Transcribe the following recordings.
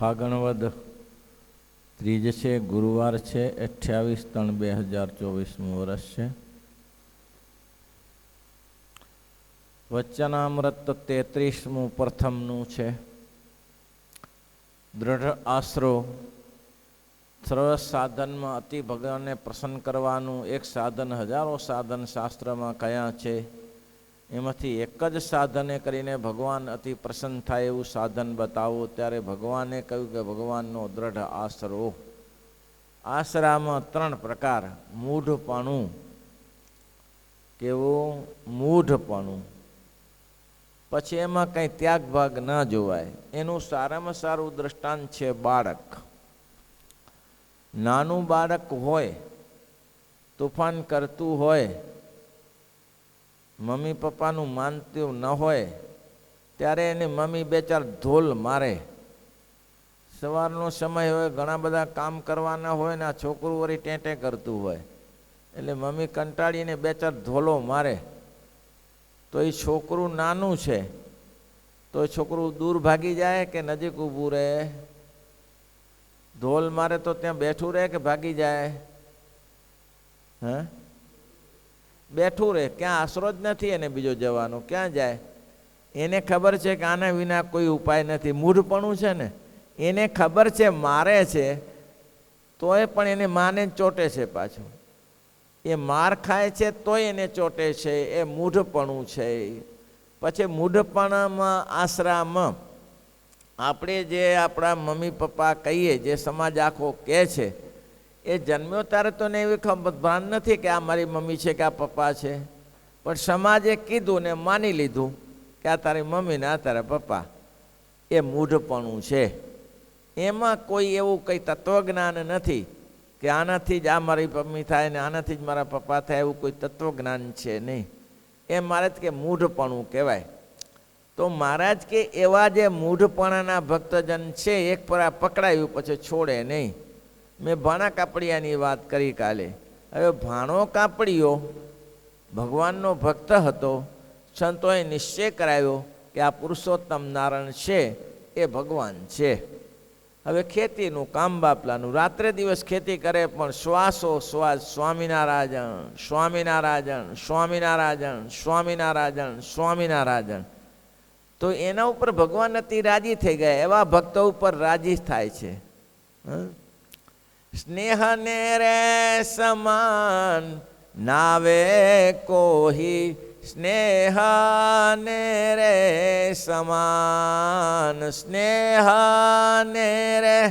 ફાગણવદ ત્રીજ છે, ગુરુવાર છે, 28/3/2024 વર્ષ છે. વચનામૃત 33મું પ્રથમનું છે. દ્રઢ આશરો સર્વ સાધનમાં અતિ ભગવાનને પ્રસન્ન કરવાનું એક સાધન, હજારો સાધન શાસ્ત્રમાં કયા છે, એમાંથી એક જ સાધને કરીને ભગવાન અતિ પ્રસન્ન થાય એવું સાધન બતાવો. ત્યારે ભગવાને કહ્યું કે ભગવાનનો દ્રઢ આશરો. આશરામાં 3 પ્રકાર. મૂઢપણું. કેવું? મૂઢપણું. પછી એમાં કંઈ ત્યાગ ભાગ ન જોવાય. એનું સારામાં સારું દ્રષ્ટાંત છે બાળક. નાનું બાળક હોય, તોફાન કરતું હોય, મમ્મી પપ્પાનું માનતું ન હોય, ત્યારે એને મમ્મી 2-4 ધોલ મારે. સવારનો સમય હોય, ઘણા બધા કામ કરવાના હોય ને આ છોકરું વળી ટેંટે કરતું હોય, એટલે મમ્મી કંટાળીને 2-4 ધોલો મારે. તો એ છોકરું નાનું છે, તો એ છોકરું દૂર ભાગી જાય કે નજીક ઊભું રહે? ધોલ મારે તો ત્યાં બેઠું રહે કે ભાગી જાય? બેઠું રહે. ક્યાં આશરો જ નથી એને બીજો જવાનો, ક્યાં જાય? એને ખબર છે કે આના વિના કોઈ ઉપાય નથી. મૂઢપણું છે ને. એને ખબર છે મારે છે, તોય પણ એને માને ચોટે છે પાછું. એ માર ખાય છે તોય એને ચોટે છે. એ મૂઢપણું છે. પછી મૂઢપણામાં આશરામાં આપણે જે આપણા મમ્મી પપ્પા કહીએ, જે સમાજ આખો કહે છે, એ જન્મ્યો ત્યારે તો ને એવી ભાન નથી કે આ મારી મમ્મી છે કે આ પપ્પા છે. પણ સમાજે કીધું ને માની લીધું કે આ તારી મમ્મી ને આ તારા પપ્પા. એ મૂઢપણું છે. એમાં કોઈ એવું કંઈ તત્વજ્ઞાન નથી કે આનાથી જ આ મારી મમ્મી થાય ને આનાથી જ મારા પપ્પા થાય, એવું કોઈ તત્વજ્ઞાન છે નહીં. એ મારે જ કે મૂઢપણું કહેવાય. તો મહારાજ કે એવા જે મૂઢપણાના ભક્તજન છે, એક પર આ પકડાયું પછી છોડે નહીં. મેં ભાણા કાપડિયાની વાત કરી કાલે. હવે ભાણો કાપડિયો ભગવાનનો ભક્ત હતો. સંતોએ નિશ્ચય કરાવ્યો કે આ પુરુષોત્તમ નારાયણ છે એ ભગવાન છે. હવે ખેતીનું કામ બાપલાનું, રાત્રે દિવસ ખેતી કરે, પણ શ્વાસો શ્વાસ સ્વામિનારાયણ સ્વામિનારાયણ સ્વામિનારાયણ સ્વામિનારાયણ સ્વામિનારાયણ. તો એના ઉપર ભગવાન અતિ રાજી થઈ ગયા. એવા ભક્તો ઉપર રાજી થાય છે. સ્નેહને રે સમાન નાવે કોહી, સ્નેહને રે સમાન, સ્નેહને રે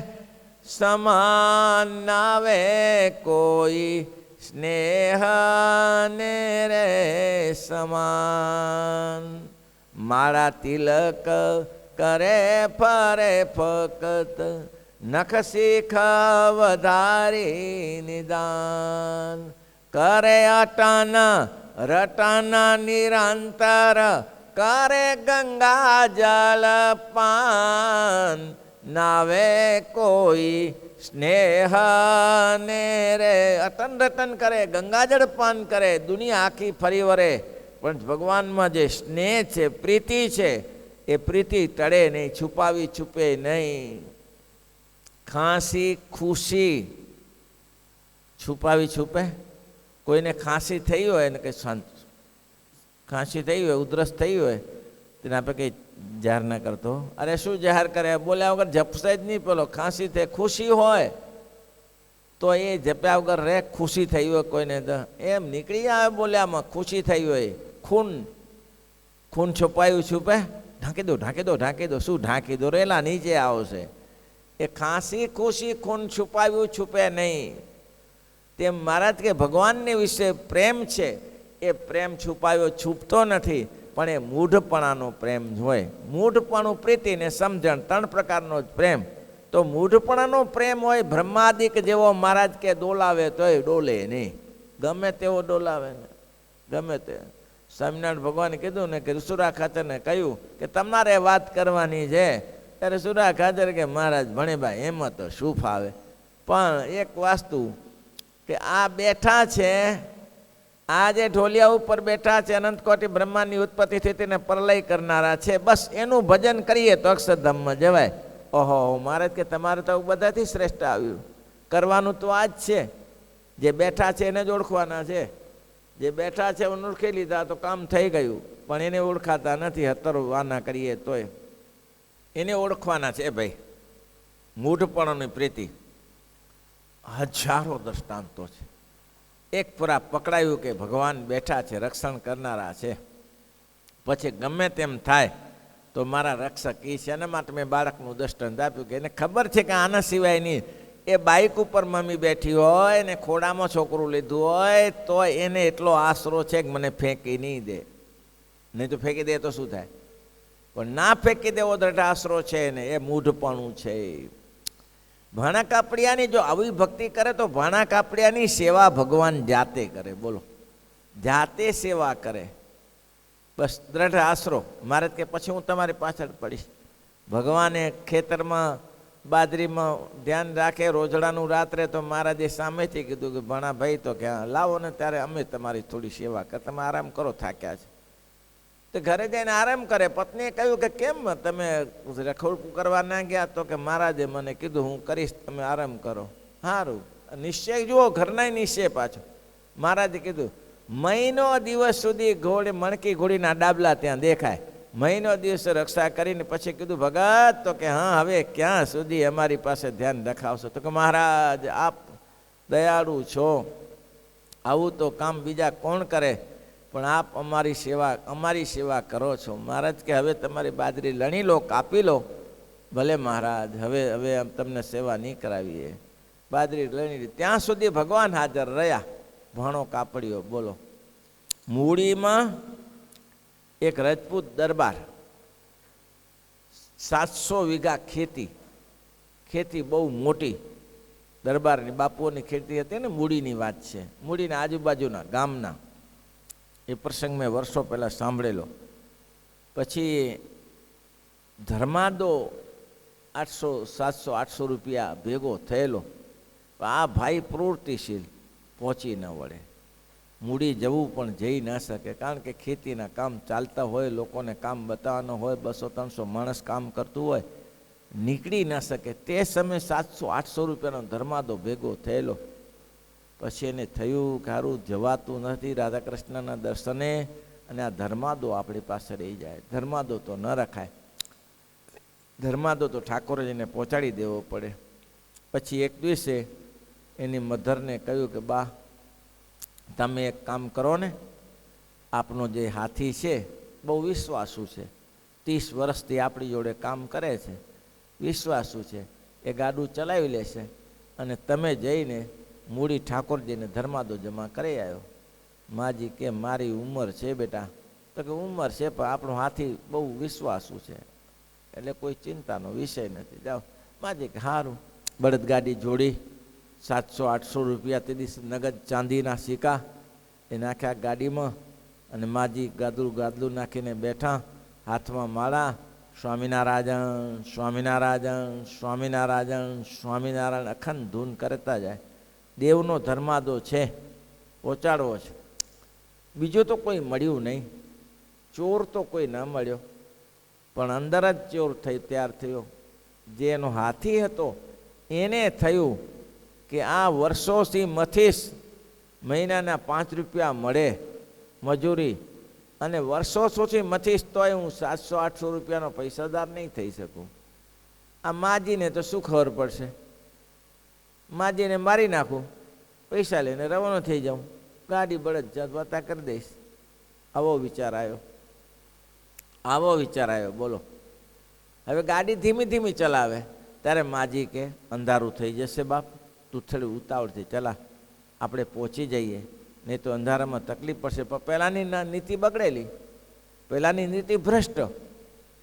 સમાન નાવે કોઈ, સ્નેહને રે સમાન. મારા તિલક કરે ફરે ફકત, નખ શીખ વધારી નિદાન. કરે અટાના રટાના નિરંતર, કરે ગંગા જલ પાન, નાવે કોઈ સ્નેહ ને રે. અટન રટન કરે, ગંગાજળ પાન કરે, દુનિયા આખી ફરી વરે, પણ ભગવાનમાં જે સ્નેહ છે, પ્રીતિ છે, એ પ્રીતિ ટળે નહીં, છુપાવી છુપે નહીં. ખાંસી ખુશી છુપાવી છુપે? કોઈને ખાંસી થઈ હોય ને કંઈ શાંત ખાંસી થઈ હોય, ઉધરસ થઈ હોય, તેને આપણે કંઈ જાહેર ના કરતો. અરે શું જાહેર કરે? બોલ્યા વગર જપશે જ નહીં. પેલો ખાંસી થઈ ખુશી હોય તો એ જપ્યા વગર રે. ખુશી થઈ હોય કોઈને તો એમ નીકળી આવે બોલ્યામાં. ખુશી થઈ હોય, ખૂન છુપાયું છુપે? ઢાંકી દો ઢાંકી દો ઢાંકી દો. શું ઢાંકી દો? રેલા નીચે આવશે. એ ખાંસી ખુશી ખૂન છુપાવ્યું છુપે નહીં. તેમ મહારાજ કે ભગવાનને વિશે પ્રેમ છે, એ પ્રેમ છુપાવ્યો છૂપતો નથી, પણ એ મૂઢપણાનો પ્રેમ હોય. મૂઢપણું, પ્રીતિ ને સમજણ, 3 પ્રકારનો જ પ્રેમ. તો મૂઢપણાનો પ્રેમ હોય બ્રહ્માદિક જેવો. મહારાજ કે ડોલાવે તોય ડોલે નહીં. ગમે તેવો ડોલાવે ને, ગમે તે. સ્વામિનારાયણ ભગવાને કીધું ને કે સુરા ખાચરને કહ્યું કે તમારે વાત કરવાની છે, ત્યારે સુરા ખાચર કે મહારાજ ભણેભાઈ એમાં તો શું ફાવે, પણ એક વાસ્તુ કે આ બેઠા છે, આ જે ઢોલિયા ઉપર બેઠા છે, અનંત કોટી બ્રહ્માંડની ઉત્પત્તિ સ્થિતિને પ્રલય કરનારા છે, બસ એનું ભજન કરીએ તો અક્ષરધામમાં જવાય. ઓહો મહારાજ કે તમારે તો બધાથી શ્રેષ્ઠ આવ્યું, કરવાનું તો આ જ છે, જે બેઠા છે એને જ ઓળખવાના છે, જે બેઠા છે એને ઓળખી લીધા તો કામ થઈ ગયું, પણ એને ઓળખાતા નથી, હતરવાના કરીએ તોય એને ઓળખવાના છે ભાઈ. મૂઢપણની પ્રીતિ હજારો દ્રષ્ટાંતો છે. એક પૂરા પકડાયું કે ભગવાન બેઠા છે, રક્ષણ કરનારા છે, પછી ગમે તેમ થાય તો મારા રક્ષક એ છે. એના માટે મેં બાળકનું દ્રષ્ટાંત આપ્યું કે એને ખબર છે કે આના સિવાય નહીં, એ બાઇક ઉપર મમ્મી બેઠી હોય ને ખોડામાં છોકરું લીધું હોય તો એને એટલો આશરો છે કે મને ફેંકી નહીં દે, નહીં તો ફેંકી દે તો શું થાય, પણ ના ફેંકી દેવો દ્રઢ આશરો છે ને, એ મૂઢપણું છે. ભાણા કાપડિયાની જો આવી ભક્તિ કરે તો ભાણા કાપડિયાની સેવા ભગવાન જાતે કરે. બોલો, જાતે સેવા કરે, બસ દ્રઢ આશરો. મારે કે પછી હું તમારી પાછળ પડીશ. ભગવાને ખેતરમાં બાજરીમાં ધ્યાન રાખે રોજડાનું રાત્રે, તો મહારાજે સામેથી કીધું કે ભણા ભાઈ તો કે લાવો ને ત્યારે અમે તમારી થોડી સેવા કર, તમે આરામ કરો, થાક્યા છે. તો ઘરે જઈને આરામ કરે. પત્નીએ કહ્યું કે કેમ તમે રખોડું કરવા ના ગયા? તો કે મહારાજે મને કીધું હું કરીશ, તમે આરામ કરો. સારું, નિશ્ચય જુઓ, ઘરના નિશ્ચય પાછો. મહારાજે કીધું મહિનો દિવસ સુધી ઘોડી મણકી ઘોડીના ડાબલા ત્યાં દેખાય, મહિનો દિવસ રક્ષા કરીને પછી કીધું ભગત, તો કે હા હવે ક્યાં સુધી અમારી પાસે ધ્યાન રખાવશો? તો કે મહારાજ આપ દયાળુ છો, આવું તો કામ બીજા કોણ કરે, પણ આપ અમારી સેવા કરો છો. મહારાજ કે હવે તમારી બાજરી લણી લો, કાપી લો. ભલે મહારાજ, હવે તમને સેવા નહીં કરાવીએ. બાજરી લણી, ત્યાં સુધી ભગવાન હાજર રહ્યા. ભાણો કાપડ્યો. બોલો, મૂડીમાં એક રજપૂત દરબાર, 700 વીઘા ખેતી બહુ મોટી દરબારની બાપુઓની ખેતી હતી ને, મૂડીની વાત છે, મૂડીના આજુબાજુના ગામના. એ પ્રસંગ મેં વર્ષો પહેલાં સાંભળેલો. પછી ધર્માદો 700-800 રૂપિયા ભેગો થયેલો. આ ભાઈ પ્રવૃત્તિશીલ, પહોંચી ન વળે, મૂડી જવું પણ જઈ ન શકે, કારણ કે ખેતીના કામ ચાલતા હોય, લોકોને કામ બતાવવાનો હોય, 200-300 માણસ કામ કરતું હોય, નીકળી ન શકે. તે સમયે 700-800 રૂપિયાનો ધર્માદો ભેગો થયેલો. પછી એને થયું કે સારું જવાતું નથી રાધા કૃષ્ણના દર્શને, અને આ ધર્માદો આપણી પાસે રહી જાય. ધર્માદો તો ન રખાય, ધર્માદો તો ઠાકોરજીને પહોંચાડી દેવો પડે. પછી એક દિવસે એની મધરને કહ્યું કે બા તમે એક કામ કરો ને, આપનો જે હાથી છે બહુ વિશ્વાસુ છે, 30 વર્ષથી આપણી જોડે કામ કરે છે, વિશ્વાસુ છે, એ ગાડું ચલાવી લેશે, અને તમે જઈને મૂડી ઠાકોરજીને ધર્માદો જમા કરી આવ્યો. માજી કે મારી ઉંમર છે બેટા. તો કે ઉંમર છે પણ આપણો હાથી બહુ વિશ્વાસુ છે, એટલે કોઈ ચિંતાનો વિષય નથી, જાઓ. માજી કે સારું. બળદગાડી જોડી, 700-800 રૂપિયા તે દિવસ નગદ ચાંદીના સિક્કા એ નાખ્યા ગાડીમાં, અને માજી ગાદલું નાખીને બેઠા, હાથમાં માળા, સ્વામિનારાયણ સ્વામિનારાયણ સ્વામિનારાયણ સ્વામિનારાયણ અખંડ ધૂન કરતા જાય. દેવનો ધર્માદો છે, પહોંચાડવો છે. બીજું તો કોઈ મળ્યું નહીં, ચોર તો કોઈ ન મળ્યો, પણ અંદર જ ચોર તૈયાર થયો. જે એનો હાથી હતો એને થયું કે આ વર્ષોથી મથીશ, મહિનાના 5 રૂપિયા મળે મજૂરી, અને વર્ષોથી મથીશ તોય હું 700-800 રૂપિયાનો પૈસાદાર નહીં થઈ શકું. આ માજીને તો શું ખબર પડશે, માજીને મારી નાખું, પૈસા લઈને રવાનો થઈ જાઉં, ગાડી બળદ જતા કરી દઈશ. આવો વિચાર આવ્યો. બોલો, હવે ગાડી ધીમી ચલાવે ત્યારે માજી કે અંધારું થઈ જશે બાપ, તું થોડી ઉતાવળથી ચલા, આપણે પહોંચી જઈએ, નહીં તો અંધારામાં તકલીફ પડશે. પણ પહેલાંની નીતિ બગડેલી, પહેલાંની નીતિ ભ્રષ્ટ,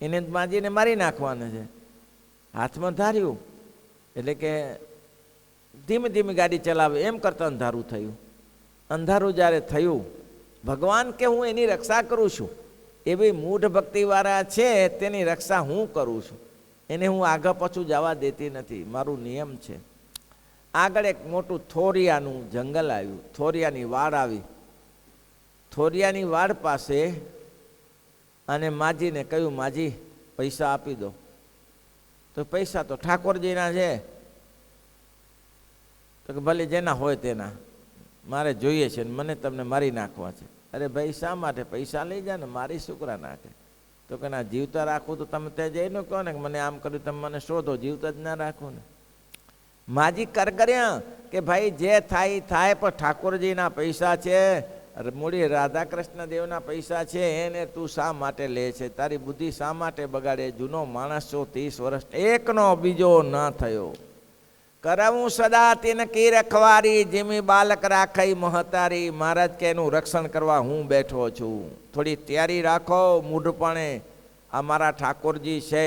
એને માજીને મારી નાખવાના છે. હાથમાં ધાર્યું એટલે કે ધીમી ગાડી ચલાવે, એમ કરતાં અંધારું થયું. અંધારું જ્યારે થયું, ભગવાન કે હું એની રક્ષા કરું છું, એવી મૂઢ ભક્તિવાળા છે તેની રક્ષા હું કરું છું, એને હું આગળ પાછું જવા દેતી નથી, મારું નિયમ છે. આગળ એક મોટું થોરિયાનું જંગલ આવ્યું, થોરિયાની વાડ આવી. થોરિયાની વાડ પાસે અને માજીને કહ્યું માજી પૈસા આપી દો. તો પૈસા તો ઠાકોરજીના છે. તો કે ભલે જેના હોય તેના, મારે જોઈએ છે ને મને તમને મારી નાખવા છે. અરે ભાઈ શા માટે? પૈસા લઈ જાય ને મારી શુક્રા નાખે. તો કે ના, જીવતા રાખવું તો તમે ત્યાં જઈને કહો ને કે મને આમ કર્યું, તમે મને શોધો, જીવતા જ ના રાખો ને. માજી કરકર્યા કે ભાઈ જે થાય થાય, પણ ઠાકોરજીના પૈસા છે, મૂળી રાધા કૃષ્ણ દેવના પૈસા છે, એને તું શા માટે લે છે? તારી બુદ્ધિ શા માટે બગાડે? જૂનો માણસ છો, 30 વર્ષ, એકનો બીજો ન થયો. કરાવું સદા તીન કી રખવારી, જેમી બાલક રાખઈ મહતારી. મહારાજ કે એનું રક્ષણ કરવા હું બેઠો છું. થોડી તૈયારી રાખો મૂઢપણે. આ મારા ઠાકોરજી છે,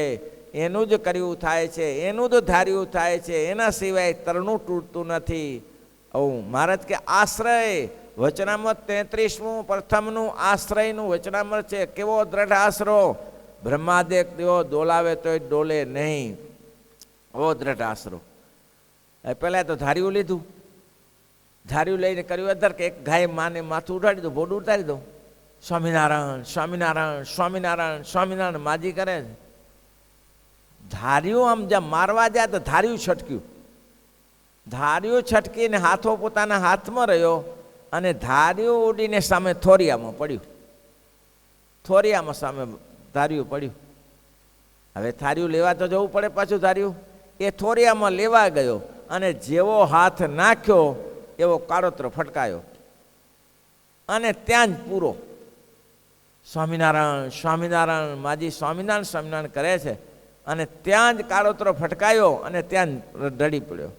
એનું જ કર્યું થાય છે, એનું જ ધાર્યું થાય છે, એના સિવાય તરણું તૂટતું નથી. મહારાજ કે આશ્રય વચનામૃત 33મું પ્રથમનું આશ્રયનું વચનામૃત છે. કેવો દ્રઢ આશરો! બ્રહ્માદેવ દેવો ડોલાવે તોય ડોલે નહીં, એવો દ્રઢ આશરો. પહેલાં તો ધાર્યું લીધું, ધાર્યું લઈને કર્યું અધર કે એક ગાય માને માથું ઉઠાડી દઉં, ભોડું ઉતારી દઉં, સ્વામિનારાયણ સ્વામિનારાયણ સ્વામિનારાયણ સ્વામિનારાયણ માજી કરે છે. ધાર્યું આમ જ્યાં મારવા જાય તો ધાર્યું છટક્યું, ધાર્યું છટકીને હાથો પોતાના હાથમાં રહ્યો અને ધાર્યું ઉડીને સામે થોરિયામાં પડ્યું, થોરિયામાં સામે ધાર્યું પડ્યું. હવે ધાર્યું લેવા તો જવું પડે પાછું. ધાર્યું એ થોરિયામાં લેવા ગયો અને જેવો હાથ નાખ્યો એવો કાળોતરો ફટકાયો અને ત્યાં જ પૂરો. સ્વામિનારાયણ સ્વામિનારાયણ માજી સ્વામિનારાયણ સ્વામિનારાયણ કરે છે અને ત્યાં જ કાળોતરો ફટકાયો અને ત્યાં જ રડી પડ્યો.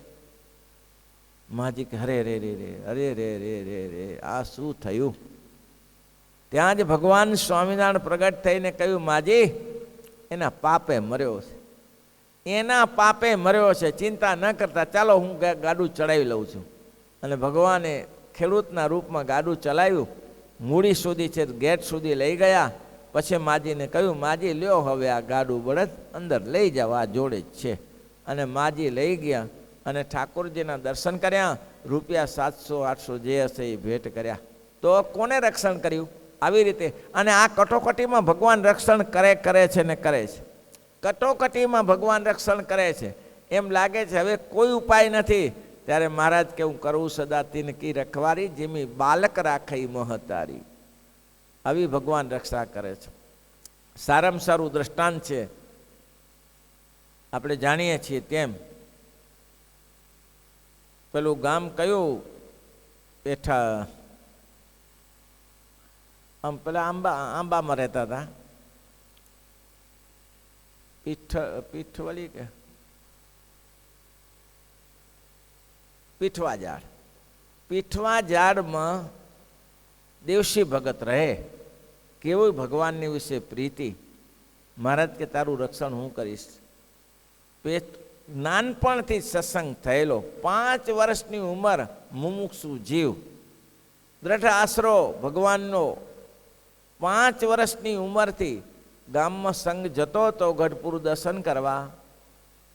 માજી કે હરે રે રે રે, અરે રે રે રે રે, આ શું થયું? ત્યાં જ ભગવાન સ્વામિનારાયણ પ્રગટ થઈને કહ્યું, માજી એના પાપે મર્યો છે, એના પાપે મર્યો છે, ચિંતા ન કરતા, ચાલો હું ગાડું ચડાવી લઉં છું. અને ભગવાને ખેડૂતના રૂપમાં ગાડું ચલાવ્યું, મૂડી સુધી છે ગેટ સુધી લઈ ગયા. પછી માજીને કહ્યું, માજી લ્યો હવે આ ગાડું બળદ અંદર લઈ જાઓ, આ જોડે જ છે. અને માજી લઈ ગયા અને ઠાકોરજીના દર્શન કર્યા. રૂપિયા 700-800 જે હશે એ ભેટ કર્યા. તો કોને રક્ષણ કર્યું? આવી રીતે. અને આ કટોકટીમાં ભગવાન રક્ષણ કરે છે ને કરે છે. કટોકટીમાં ભગવાન રક્ષણ કરે છે. એમ લાગે છે હવે કોઈ ઉપાય નથી, ત્યારે મહારાજ કે હું કરું સદા તિનકી રખવારી, જેમી બાલક રાખઈ મહતારી. આવી ભગવાન રક્ષા કરે છે. સારામાં સારું દ્રષ્ટાંત છે, આપણે જાણીએ છીએ તેમ પેલું ગામ કયું? પેઠા, આમ પેલા આંબામાં રહેતા હતા, પીઠવળી કે પીઠવા ઝાડ. પીઠવા ઝાડમાં દેવશી ભગત રહે. કેવું ભગવાનની વિશે પ્રીતિ! મહારાજ કે તારું રક્ષણ હું કરીશ. નાનપણથી સત્સંગ થયેલો, 5 વર્ષની ઉંમર, મુમુક્ષુ જીવ, દ્રઢ આશરો ભગવાનનો. 5 વર્ષની ઉંમરથી ગામમાં સંઘ જતો હતો ગઢપુર દર્શન કરવા.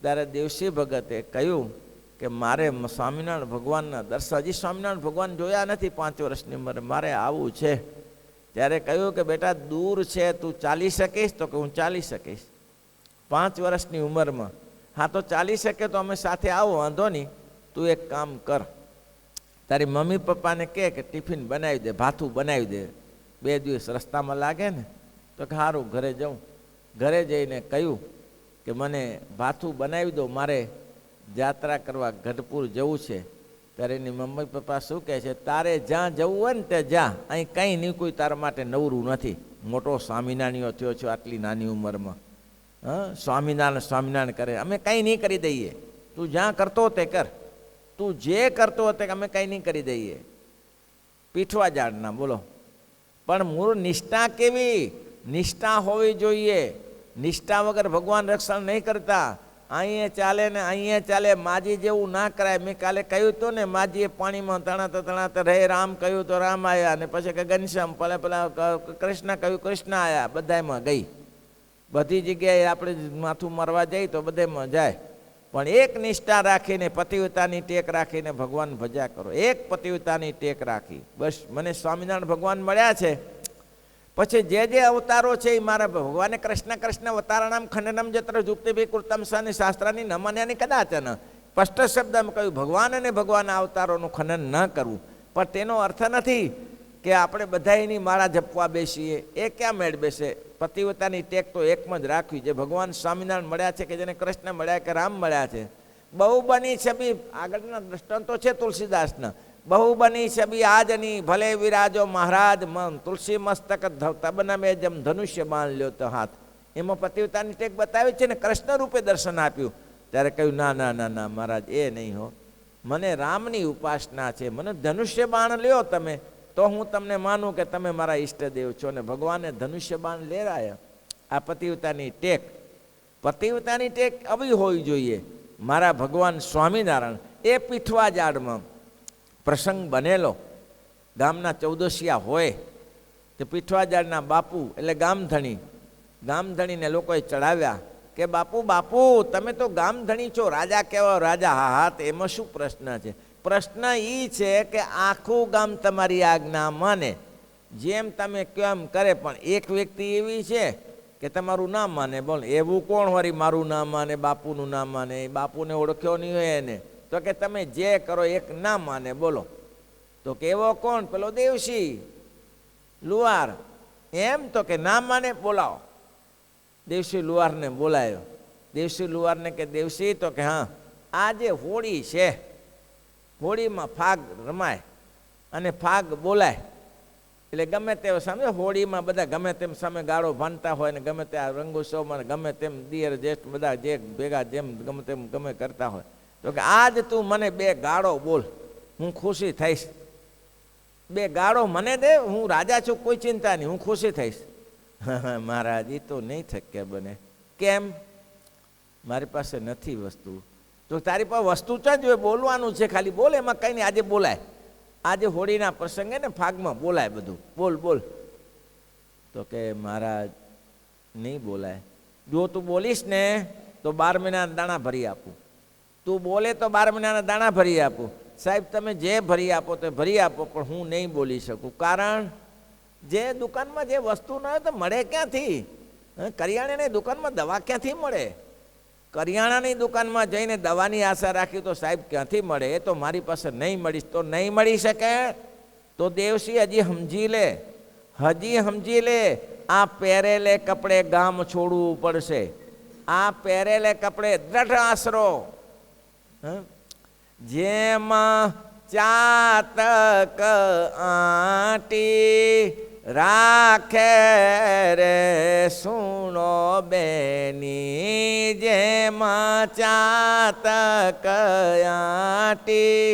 ત્યારે દેવશી ભગતે કહ્યું કે મારે સ્વામિનારાયણ ભગવાનના દર્શન, હજી સ્વામિનારાયણ ભગવાન જોયા નથી 5 વર્ષની ઉંમરે, મારે આવવું છે. ત્યારે કહ્યું કે બેટા દૂર છે, તું ચાલી શકીશ? તો કે હું ચાલી શકીશ 5 વર્ષની ઉંમરમાં. હા તો ચાલી શકે તો અમે સાથે આવો, વાંધો નહીં. તું એક કામ કર, તારી મમ્મી પપ્પાને કહે કે ટિફિન બનાવી દે, ભાથું બનાવી દે, 2 દિવસ રસ્તામાં લાગે ને. તો કે સારું, ઘરે જાઉં. ઘરે જઈને કહ્યું કે મને ભાથું બનાવી દો, મારે યાત્રા કરવા ગઢપુર જવું છે. ત્યારે એની મમ્મી પપ્પા શું કહે છે, તારે જ્યાં જવું હોય ને તે જા, અહીં કંઈ નહીં, કોઈ તારા માટે નવરું નથી. મોટો સ્વામિનારાયણ થયો છો આટલી નાની ઉંમરમાં. સ્વામિનારાયણ સ્વામિનારાયણ કરે, અમે કંઈ નહીં કરી દઈએ. તું જ્યાં કરતો તે કર, તું જે કરતો તે અમે કંઈ નહીં કરી દઈએ. પીઠવા ઝાડના બોલો. પણ મૂળ નિષ્ઠા કેવી? નિષ્ઠા હોવી જોઈએ. નિષ્ઠા વગર ભગવાન રક્ષણ નહીં કરતા. અહીંયા ચાલે ને અહીંયા ચાલે, માજી જેવું ના કરાય. મેં કાલે કહ્યું હતું ને, માજીએ પાણીમાં તણાતા રહે રામ કહ્યું તો રામ આવ્યા, ને પછી કે ઘનશ્યામ, પેલા કૃષ્ણ કહ્યું કૃષ્ણ આવ્યા. બધામાં ગઈ, બધી જગ્યાએ આપણે માથું મારવા જઈએ તો બધામાં જાય. પણ એક નિષ્ઠા રાખીને, પતિવ્રતાની ટેક રાખીને ભગવાન ભજ્યા કરો. એક પતિવ્રતાની ટેક રાખી, બસ મને સ્વામિનારાયણ ભગવાન મળ્યા છે, પછી જે અવતારો છે એ મારા ભગવાને કૃષ્ણ કૃષ્ણ અવતારણામ ખંડનમ જત્ર જુક્તિભી કૃતમ સની શાસ્ત્રાની ન માન્યાની કદાચન. સ્પષ્ટ શબ્દમાં કહ્યું ભગવાન અને ભગવાનના અવતારોનું ખનન ન કરવું. પણ તેનો અર્થ નથી કે આપણે બધા એની માળા જપવા બેસીએ. એ ક્યાં મેળ બેસે? પતિવ્રતાની ટેક તો એકમાં જ રાખવી. જે ભગવાન સ્વામિનારાયણ મળ્યા છે, કે જેને કૃષ્ણ મળ્યા, કે રામ મળ્યા છે. બહુ બની છબી આગળના દ્રષ્ટાંતો છે તુલસીદાસના. બહુ બની છબી આજની ભલે વિરાજો મહારાજ મન, તુલસી મસ્તક તબન મેં જેમ ધનુષ્ય બાંધ લ્યો તો હાથ. એમાં પતિવ્રતાની ટેક બતાવી છે ને, કૃષ્ણ રૂપે દર્શન આપ્યું. ત્યારે કહ્યું ના ના ના ના મહારાજ, એ નહીં હો, મને રામની ઉપાસના છે. મને ધનુષ્ય બાણ લ્યો તમે તો હું તમને માનું કે તમે મારા ઈષ્ટદેવ છો. ને ભગવાને ધનુષ્ય બાણ લેરાયા. આ પતિવ્રતાની ટેક. પતિવ્રતાની ટેક આવી હોવી જોઈએ. મારા ભગવાન સ્વામિનારાયણ એ પીઠવા ઝાડમાં પ્રસંગ બનેલો. ગામના ચૌદસિયા હોય તે પીઠવા ઝાડના બાપુ એટલે ગામધણીને લોકોએ ચડાવ્યા કે બાપુ બાપુ તમે તો ગામધણી છો, રાજા કહેવાય. રાજા હા હા, તો એમાં શું પ્રશ્ન છે? પ્રશ્ન એ છે કે આખું ગામ તમારી આજ્ઞા માને, જેમ તમે કેમ કરે. પણ એક વ્યક્તિ એવી છે કે તમારું ના માને. બોલ એવું કોણ વળી મારું ના માને, બાપુનું ના માને? બાપુને ઓળખ્યો નહીં હોય એને. તો કે તમે જે કરો એક ના માને. બોલો તો કેવો કોણ? પેલો દેવસી લુહાર. એમ તો કે ના માને, બોલાવો. દેવસી લુહારને બોલાયો. દેવસી લુહારને કે દેવસી, તો કે હા, આ જે હોળી છે, હોળીમાં ફાગ રમાય અને ફાગ બોલાય. એટલે ગમે તે સામે હોળીમાં બધા ગમે તેમ સામે ગાળો ભાંડતા હોય ને ગમે તે રંગોત્સવમાં ગમે તેમ દિયર જેઠ બધા જે ભેગા જેમ ગમે તેમ ગમે કરતા હોય. તો કે આજ તું મને 2 ગાળો બોલ, હું ખુશી થઈશ. 2 ગાળો મને દે, હું રાજા છું, કોઈ ચિંતા નહીં, હું ખુશી થઈશ. મહારાજ એ તો નહીં થકે બને. કેમ? મારી પાસે નથી વસ્તુ. તો તારી પાસે વસ્તુ તો જ બોલવાનું છે, ખાલી બોલ, એમાં કંઈ નહીં. આજે બોલાય, આજે હોળીના પ્રસંગે ને ફાગમાં બોલાય બધું, બોલ બોલ. તો કે મહારાજ નહીં બોલાય. જો તું બોલીશ ને તો 12 મહિનાના દાણા ભરી આપું. તું બોલે તો 12 મહિનાના દાણા ભરી આપું. સાહેબ તમે જે ભરી આપો તો ભરી આપો, પણ હું નહીં બોલી શકું. કારણ જે દુકાનમાં જે વસ્તુ ન હોય તો મળે ક્યાંથી? કરિયાણાની દુકાનમાં દવા ક્યાંથી મળે? કરિયાણાની દુકાનમાં જઈને દવાની આશા રાખી તો સાહેબ ક્યાંથી મળે? એ તો મારી પાસે નહીં મળીશ તો નહીં મળી શકે. તો દેવસી હજી સમજી લે, હજી સમજી લે. આ પહેરેલે કપડે ગામ છોડવું પડશે. આ પહેરેલે કપડે દ્રઢ આશરો, જેમાં ચાતક આંટી રાખે રે સુણો બેની, જેમાં ચાતક આંટી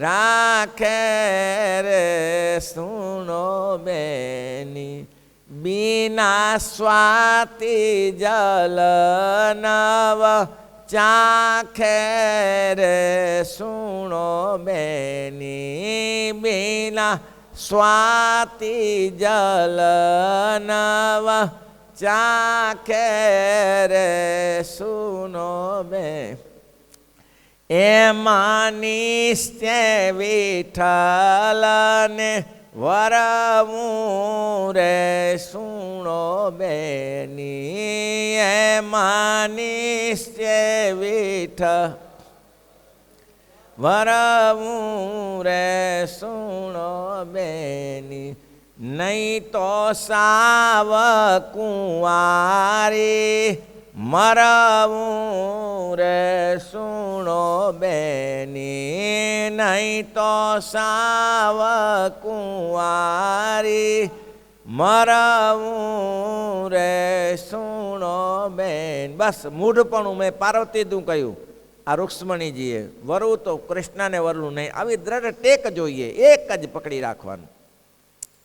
રાખે રે સુણો બેની, બીના સ્વાતિ જલ નવ ચાખે રે સુણો બેની, બીના સ્વાતિ જલ નવ ચાખે રે સુનો બે. એમાં નિશ્ચય વિઠ્ઠલને વરવું રે સુણો બેની, એમાં નિશ્ચય વિઠ્ઠલ વરવું રે સુણો બેની. નહીં તો સાવ કુંવારી મરવું રે સુણો બેની, નહીં તો સાવ કુંવારી મરવું રે સુણો બેન. બસ મૂઢપણું મેં પાર્વતીનું કહ્યું, આ રૂક્ષ્મણીજીએ વરવું તો કૃષ્ણને વરવું નહીં. આવી દ્રઢ ટેક જોઈએ, એક જ પકડી રાખવાનું,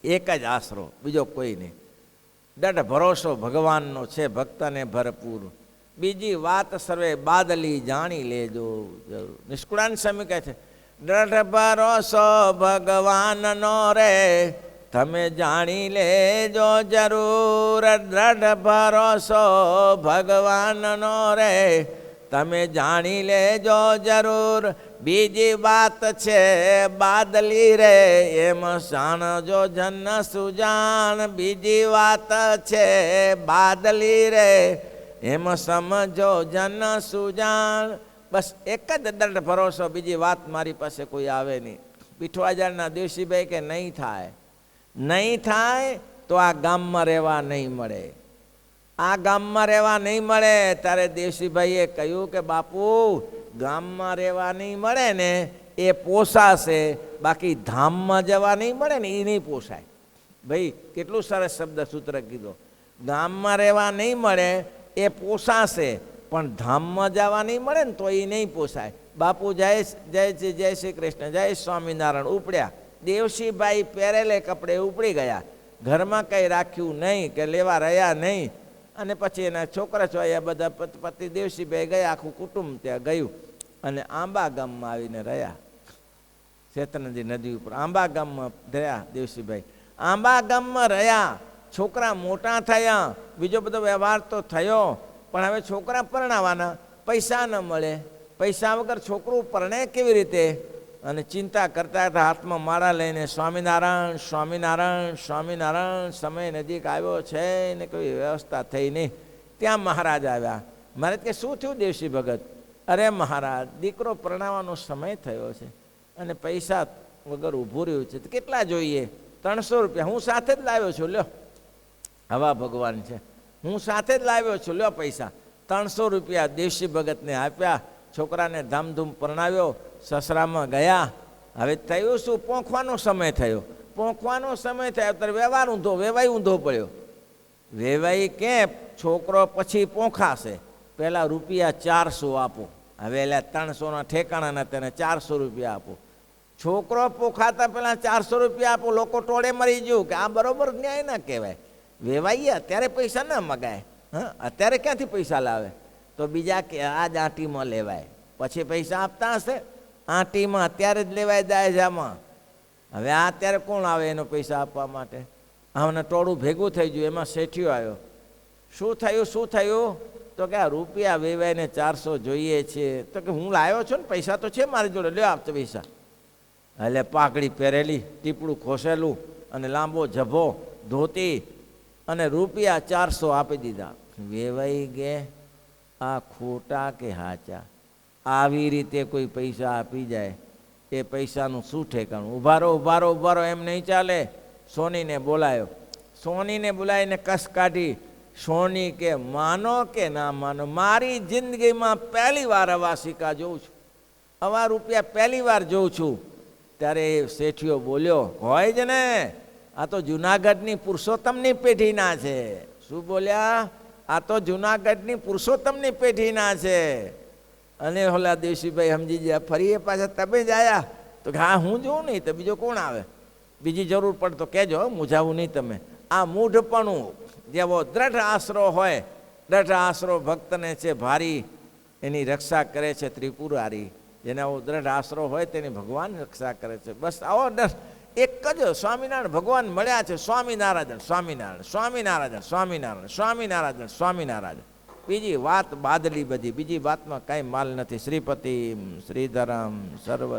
એક જ આશરો, બીજો કોઈ નહીં. દઢ ભરોસો ભગવાનનો છે ભક્તને ભરપૂર, બીજી વાત સર્વે બાદલી જાણી લેજો. નિષ્કુળાન સ્વામી કહે છે, દઢ ભરોસો ભગવાનનો રે તમે જાણી લેજો જરૂર. દઢ ભરોસો ભગવાનનો રે તમે જાણી લેજો જરૂર બીજી વાત છે બાદલી રે, એમ જાણજો જન સુજાન બીજી વાત છે બાદલી રે, એમ સમજો જન સુજાન. બસ એક જ દંડ ભરોસો, બીજી વાત મારી પાસે કોઈ આવે નહીં. પીઠવાજારના દેવસીભાઈ કે નહીં થાય, નહીં થાય તો આ ગામમાં રહેવા નહીં મળે, આ ગામમાં રહેવા નહીં મળે. ત્યારે દેવસીભાઈએ કહ્યું કે બાપુ ગામમાં રહેવા નહીં મળે ને એ પોસાશે, બાકી ધામમાં જવા નહીં મળે ને એ નહીં પોસાય. ભાઈ કેટલું સરસ શબ્દ સૂત્ર કીધો. ગામમાં રહેવા નહીં મળે એ પોસાશે, પણ ધામમાં જવા નહીં મળે ને તો એ નહીં પોસાય. બાપુ જય જય જય શ્રી કૃષ્ણ, જય સ્વામિનારાયણ ઉપડ્યા. દેવસીભાઈ પહેરેલે કપડે ઉપડી ગયા, ઘરમાં કંઈ રાખ્યું નહીં કે લેવા રહ્યા નહીં. અને પછી એના છોકરા છોયા બધા પતિ દેવસીભાઈ ગયા, આખું કુટુંબ ત્યાં ગયું અને આંબા ગામમાં આવીને રહ્યા. શેતનદી નદી ઉપર આંબા ગામમાં રહ્યા દેવસીભાઈ. આંબા ગામમાં રહ્યા, છોકરા મોટા થયા, બીજો બધો વ્યવહાર તો થયો, પણ હવે છોકરા પરણાવવાના, પૈસા ન મળે, પૈસા વગર છોકરું પરણે કેવી રીતે? અને ચિંતા કરતા હતા, હાથમાં માળા લઈને સ્વામિનારાયણ સ્વામિનારાયણ સ્વામિનારાયણ. સમય નજીક આવ્યો છે ને કોઈ વ્યવસ્થા થઈ નહીં. ત્યાં મહારાજ આવ્યા. મહારાજ કે શું થયું દેવસી ભગત? અરે મહારાજ દીકરો પરણાવવાનો સમય થયો છે અને પૈસા વગર ઊભું રહ્યું છે. કેટલા જોઈએ? 300 રૂપિયા. હું સાથે જ લાવ્યો છું, લ્યો. હવા ભગવાન છે, હું સાથે જ લાવ્યો છું, લ્યો પૈસા. 300 રૂપિયા દેવસી ભગતને આપ્યા. છોકરાને ધામધૂમ પરણાવ્યો, સસરામાં ગયા. હવે થયું શું? પોંખવાનો સમય થયો. પોંખવાનો સમય થયો ત્યારે વ્યવહાર ઊંધો, વેવાઈ ઊંધો પડ્યો. વેવાઈ કે છોકરો પછી પોંખાશે, પહેલાં રૂપિયા 400 આપો. હવે એટલે 300ના ઠેકાણાના તેને 400 રૂપિયા આપો. છોકરો પોખાતા પહેલાં 400 રૂપિયા આપો. લોકો ટોળે મરી ગયું કે આ બરોબર ન્યાય ના કહેવાય. વેવાઈએ અત્યારે પૈસા ના મગાય. હા, અત્યારે ક્યાંથી પૈસા લાવે? તો બીજા કે આ જ આંટીમાં લેવાય, પછી પૈસા આપતા હશે. આંટીમાં અત્યારે જ લેવાય દાયજામાં. હવે આ અત્યારે કોણ આવે એનો પૈસા આપવા માટે? આમને ટોળું ભેગું થઈ ગયું. એમાં શેઠિયો આવ્યો. શું થયું શું થયું? તો કે આ રૂપિયા વેવાઈને 400 જોઈએ છે. તો કે હું લાવ્યો છું ને, પૈસા તો છે મારી જોડે, લ્યો આપતો પૈસા. એટલે પાઘડી પહેરેલી, ટીપડું ખોસેલું અને લાંબો જભો, ધોતી અને રૂપિયા 400 આપી દીધા. વેવાઈ ગે આ ખોટા કે હાચા? આવી રીતે કોઈ પૈસા આપી જાય, એ પૈસાનું શું ઠેકાણું? ઉભારો ઉભારો ઉભારો, એમ નહીં ચાલે. સોનીને બોલાયો. સોનીને બોલાવીને કસ કાઢી. સોની કે માનો કે ના માનો, મારી જિંદગીમાં પહેલી વાર આવા સિક્કા જોઉં છું, આવા રૂપિયા પહેલી વાર જોઉં છું. ત્યારે એ શેઠિયો બોલ્યો, હોય જ ને, આ તો જુનાગઢની પુરુષોત્તમની પેઢીના છે. શું બોલ્યા? આ તો જુનાગઢની પુરુષોત્તમની પેઢીના છે. અને ઓલા દેવસીભાઈ સમજી ગયા. ફરી એ પાછા તમે જ આવ્યા? તો કે હા હું જોઉં નહીં તો બીજો કોણ આવે? બીજી જરૂર પડે તો કહેજો, મૂંઝાવું નહીં તમે. આ મૂઢપણું જેવો દ્રઢ આશરો હોય, દ્રઢ આશરો ભક્તને છે ભારી, એની રક્ષા કરે છે ત્રિપુરારી. જેને આવો દ્રઢ આશરો હોય તેની ભગવાન રક્ષા કરે છે. બસ આવો એક જ સ્વામિનારાયણ ભગવાન મળ્યા છે. સ્વામિનારાયણ સ્વામિનારાયણ સ્વામિનારાયણ સ્વામિનારાયણ સ્વામિનારાયણ સ્વામિનારાયણ. બીજી વાત બાદલી બધી, બીજી વાતમાં કાંઈ માલ નથી. શ્રીપતિ શ્રીધરમ સર્વ